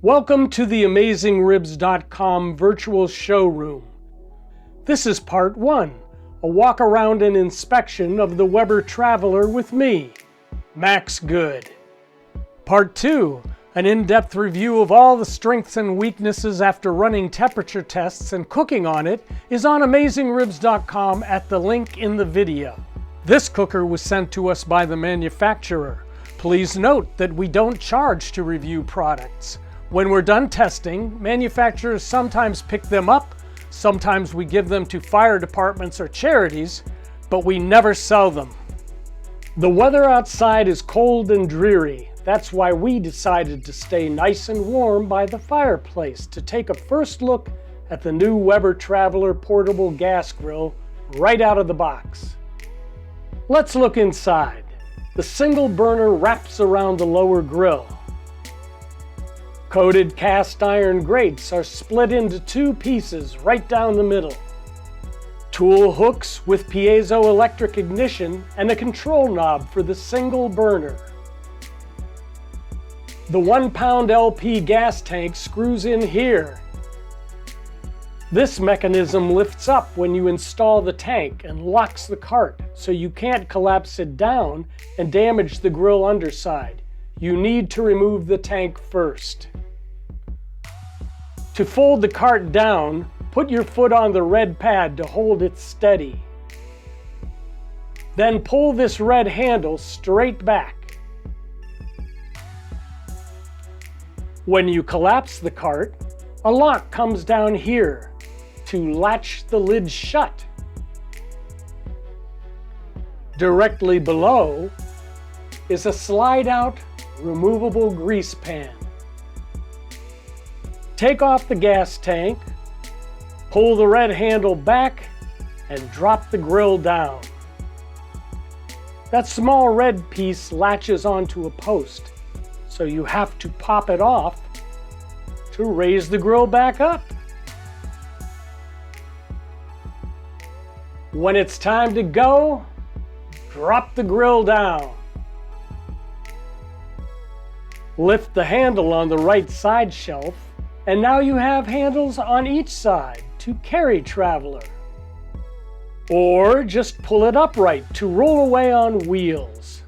Welcome to the AmazingRibs.com virtual showroom. This is part 1, a walk around and inspection of the Weber Traveler with me, Max Good. Part 2, an in-depth review of all the strengths and weaknesses after running temperature tests and cooking on it, is on AmazingRibs.com at the link in the video. This cooker was sent to us by the manufacturer. Please note that we don't charge to review products. When we're done testing, manufacturers sometimes pick them up, sometimes we give them to fire departments or charities, but we never sell them. The weather outside is cold and dreary. That's why we decided to stay nice and warm by the fireplace to take a first look at the new Weber Traveler portable gas grill right out of the box. Let's look inside. The single burner wraps around the lower grill. Coated cast iron grates are split into 2 pieces right down the middle. Tool hooks with piezoelectric ignition and a control knob for the single burner. The 1-pound LP gas tank screws in here. This mechanism lifts up when you install the tank and locks the cart so you can't collapse it down and damage the grill underside. You need to remove the tank first. To fold the cart down, put your foot on the red pad to hold it steady. Then pull this red handle straight back. When you collapse the cart, a lock comes down here to latch the lid shut. Directly below is a slide-out removable grease pan. Take off the gas tank, pull the red handle back, and drop the grill down. That small red piece latches onto a post, so you have to pop it off to raise the grill back up. When it's time to go, drop the grill down. Lift the handle on the right side shelf, and now you have handles on each side to carry Traveler. Or just pull it upright to roll away on wheels.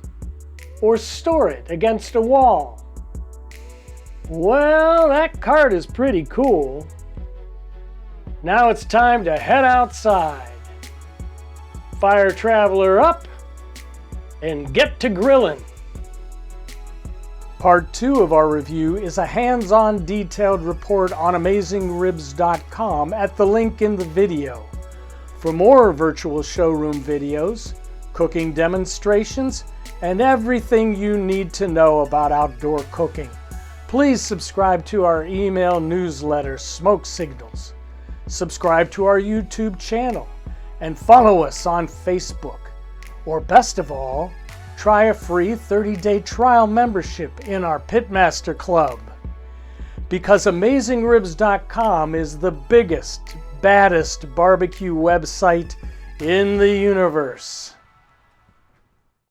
Or store it against a wall. Well, that cart is pretty cool. Now it's time to head outside. Fire Traveler up and get to grilling. Part 2 of our review is a hands-on detailed report on AmazingRibs.com at the link in the video. For more virtual showroom videos, cooking demonstrations, and everything you need to know about outdoor cooking, please subscribe to our email newsletter, Smoke Signals. Subscribe to our YouTube channel and follow us on Facebook. Or best of all, try a free 30-day trial membership in our Pitmaster Club. Because AmazingRibs.com is the biggest, baddest barbecue website in the universe.